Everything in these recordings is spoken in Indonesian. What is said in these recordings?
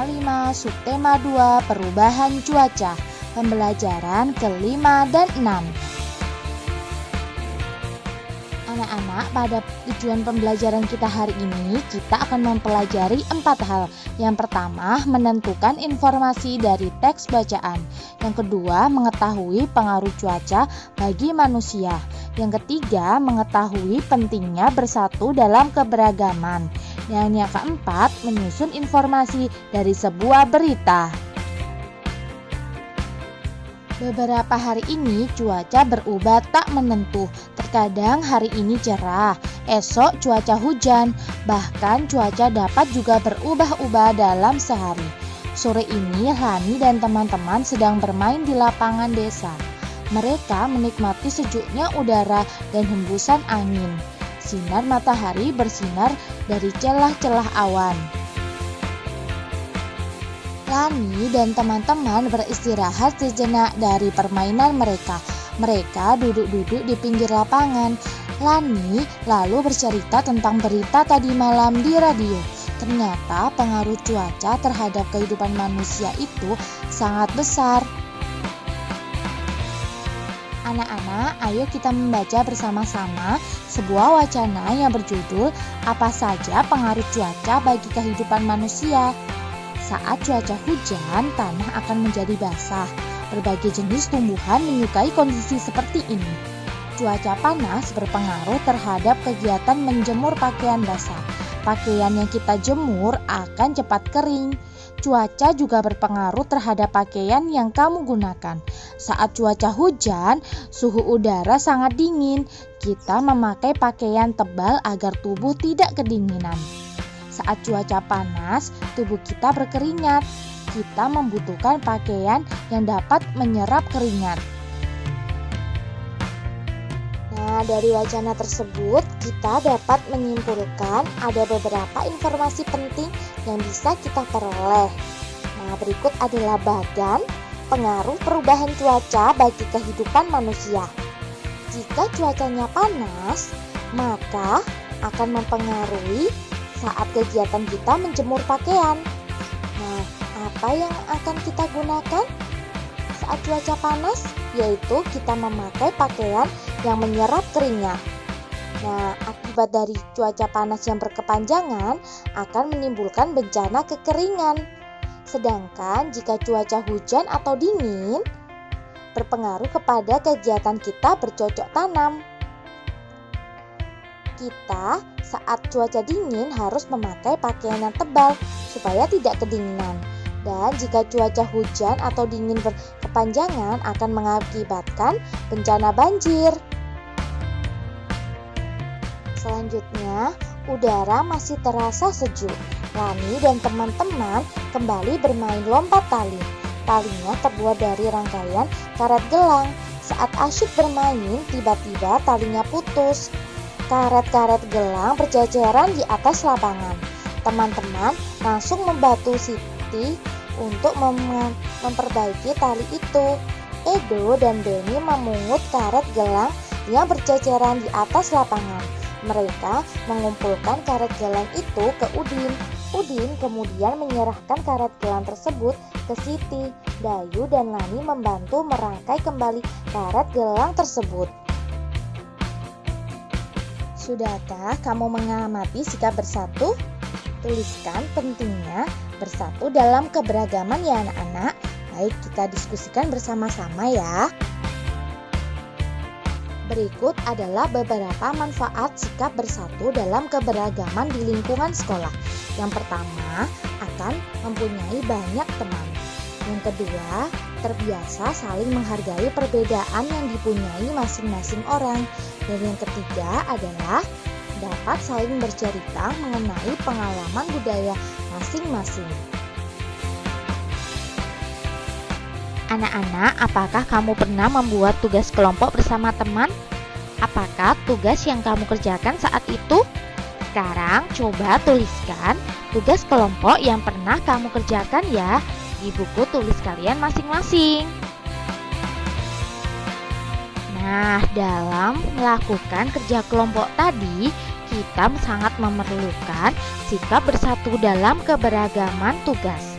Tema 5, subtema 2, perubahan cuaca. Pembelajaran ke-5 dan 6. Anak-anak, pada tujuan pembelajaran kita hari ini, kita akan mempelajari 4 hal. Yang pertama, menentukan informasi dari teks bacaan. Yang kedua, mengetahui pengaruh cuaca bagi manusia. Yang ketiga, mengetahui pentingnya bersatu dalam keberagaman. Dan yang keempat, menyusun informasi dari sebuah berita. Beberapa hari ini cuaca berubah tak menentu. Terkadang hari ini cerah, esok cuaca hujan, bahkan cuaca dapat juga berubah-ubah dalam sehari. Sore ini Rani dan teman-teman sedang bermain di lapangan desa. Mereka menikmati sejuknya udara dan hembusan angin. Sinar matahari bersinar dari celah-celah awan. Lani dan teman-teman beristirahat sejenak dari permainan mereka. Mereka duduk-duduk di pinggir lapangan. Lani lalu bercerita tentang berita tadi malam di radio. Ternyata pengaruh cuaca terhadap kehidupan manusia itu sangat besar. Anak-anak, ayo kita membaca bersama-sama sebuah wacana yang berjudul "Apa saja pengaruh cuaca bagi kehidupan manusia?" Saat cuaca hujan, tanah akan menjadi basah. Berbagai jenis tumbuhan menyukai kondisi seperti ini. Cuaca panas berpengaruh terhadap kegiatan menjemur pakaian basah. Pakaian yang kita jemur akan cepat kering. Cuaca juga berpengaruh terhadap pakaian yang kamu gunakan. Saat cuaca hujan, suhu udara sangat dingin. Kita memakai pakaian tebal agar tubuh tidak kedinginan. Saat cuaca panas, tubuh kita berkeringat. Kita membutuhkan pakaian yang dapat menyerap keringat. Nah, dari wacana tersebut, kita dapat menyimpulkan ada beberapa informasi penting yang bisa kita peroleh. Nah, berikut adalah bagan pengaruh perubahan cuaca bagi kehidupan manusia. Jika cuacanya panas, maka akan mempengaruhi saat kegiatan kita menjemur pakaian. Nah, apa yang akan kita gunakan saat cuaca panas? Yaitu kita memakai pakaian yang menyerap keringat. Nah, akibat dari cuaca panas yang berkepanjangan akan menimbulkan bencana kekeringan. Sedangkan jika cuaca hujan atau dingin berpengaruh kepada kegiatan kita bercocok tanam. Kita saat cuaca dingin harus memakai pakaian yang tebal supaya tidak kedinginan. Dan jika cuaca hujan atau dingin berkepanjangan akan mengakibatkan bencana banjir. Selanjutnya, udara masih terasa sejuk. Rani dan teman-teman kembali bermain lompat tali. Talinya terbuat dari rangkaian karet gelang. Saat asyik bermain, tiba-tiba talinya putus. Karet-karet gelang berjajaran di atas lapangan. Teman-teman langsung membantu Siti untuk memperbaiki tali itu. Edo dan Benny memungut karet gelang yang berjajaran di atas lapangan. Mereka mengumpulkan karet gelang itu ke Udin. Udin kemudian menyerahkan karet gelang tersebut ke Siti. Dayu dan Lani membantu merangkai kembali karet gelang tersebut. Sudahkah kamu mengamati sikap bersatu? Tuliskan pentingnya bersatu dalam keberagaman ya anak-anak. Baik, kita diskusikan bersama-sama ya. Berikut adalah beberapa manfaat sikap bersatu dalam keberagaman di lingkungan sekolah. Yang pertama, akan mempunyai banyak teman. Yang kedua, terbiasa saling menghargai perbedaan yang dipunyai masing-masing orang. Dan yang ketiga adalah dapat saling bercerita mengenai pengalaman budaya masing-masing. Anak-anak, apakah kamu pernah membuat tugas kelompok bersama teman? Apakah tugas yang kamu kerjakan saat itu? Sekarang coba tuliskan tugas kelompok yang pernah kamu kerjakan ya di buku tulis kalian masing-masing. Nah, dalam melakukan kerja kelompok tadi, kita sangat memerlukan sikap bersatu dalam keberagaman tugas.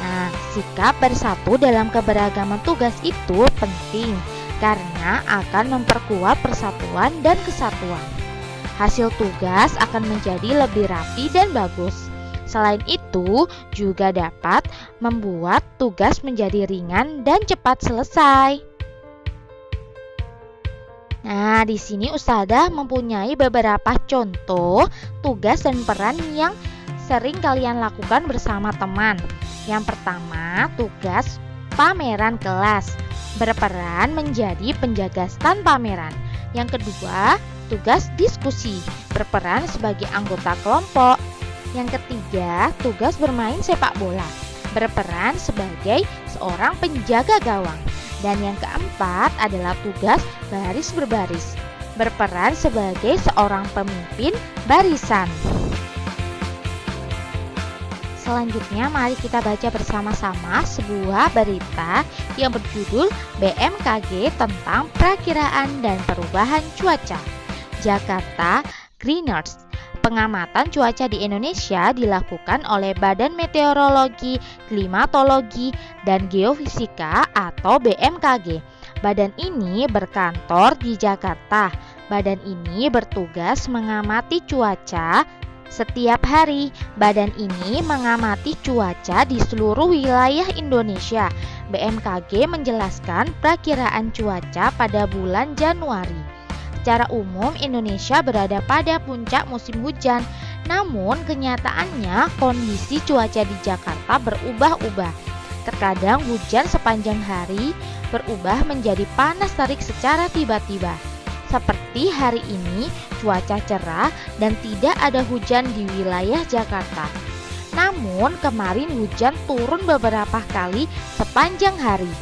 Nah, sikap bersatu dalam keberagaman tugas itu penting karena akan memperkuat persatuan dan kesatuan. Hasil tugas akan menjadi lebih rapi dan bagus. Selain itu, juga dapat membuat tugas menjadi ringan dan cepat selesai. Nah, di sini Ustazah mempunyai beberapa contoh tugas dan peran yang sering kalian lakukan bersama teman. Yang pertama, tugas pameran kelas. Berperan menjadi penjaga stand pameran. Yang kedua, tugas diskusi. Berperan sebagai anggota kelompok. Yang ketiga, tugas bermain sepak bola. Berperan sebagai seorang penjaga gawang. Dan yang keempat adalah tugas baris berbaris. Berperan sebagai seorang pemimpin barisan. Selanjutnya mari kita baca bersama-sama sebuah berita yang berjudul BMKG tentang perakiraan dan perubahan cuaca. Jakarta Greeners. Pengamatan cuaca di Indonesia dilakukan oleh Badan Meteorologi, Klimatologi, dan Geofisika atau BMKG. Badan ini berkantor di Jakarta. Badan ini bertugas mengamati cuaca setiap hari. Badan ini mengamati cuaca di seluruh wilayah Indonesia. BMKG menjelaskan perakiraan cuaca pada bulan Januari. Secara umum, Indonesia berada pada puncak musim hujan. Namun, kenyataannya kondisi cuaca di Jakarta berubah-ubah. Terkadang hujan sepanjang hari berubah menjadi panas terik secara tiba-tiba. Seperti hari ini, cuaca cerah dan tidak ada hujan di wilayah Jakarta. Namun, kemarin hujan turun beberapa kali sepanjang hari.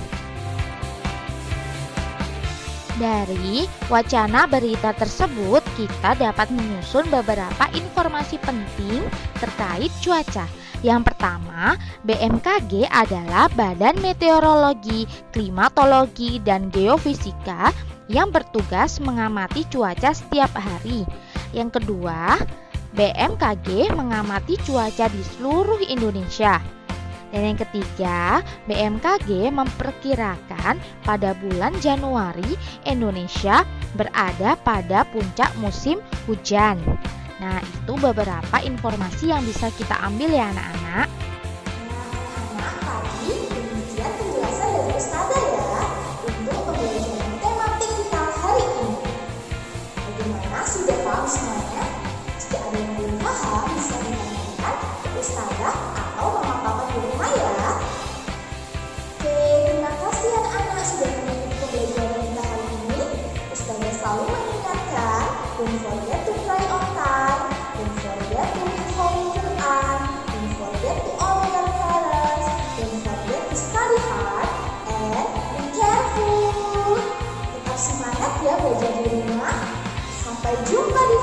Dari wacana berita tersebut, kita dapat menyusun beberapa informasi penting terkait cuaca. Yang pertama, BMKG adalah Badan Meteorologi, Klimatologi, dan Geofisika yang bertugas mengamati cuaca setiap hari. Yang kedua, BMKG mengamati cuaca di seluruh Indonesia. Dan yang ketiga, BMKG memperkirakan pada bulan Januari Indonesia berada pada puncak musim hujan. Nah, itu beberapa informasi yang bisa kita ambil ya anak-anak. Nah, tadi demikian penjelasan dari Ustazah ya untuk pembelajaran tematik kita hari ini. Bagaimana, sudah paham semuanya? Jika ada yang belum paham, bisa ditanyakan ke Ustazah atau mama papa di rumah ya. Oke, terima kasih anak-anak sudah mengikuti pembelajaran kita hari ini. Ustazah selalu mengingatkan, don't forget to pray on time, don't forget to read Holy Quran, don't forget to honor your parents, don't forget to study hard, and be careful. Tetap semangat ya belajar di rumah. Sampai jumpa di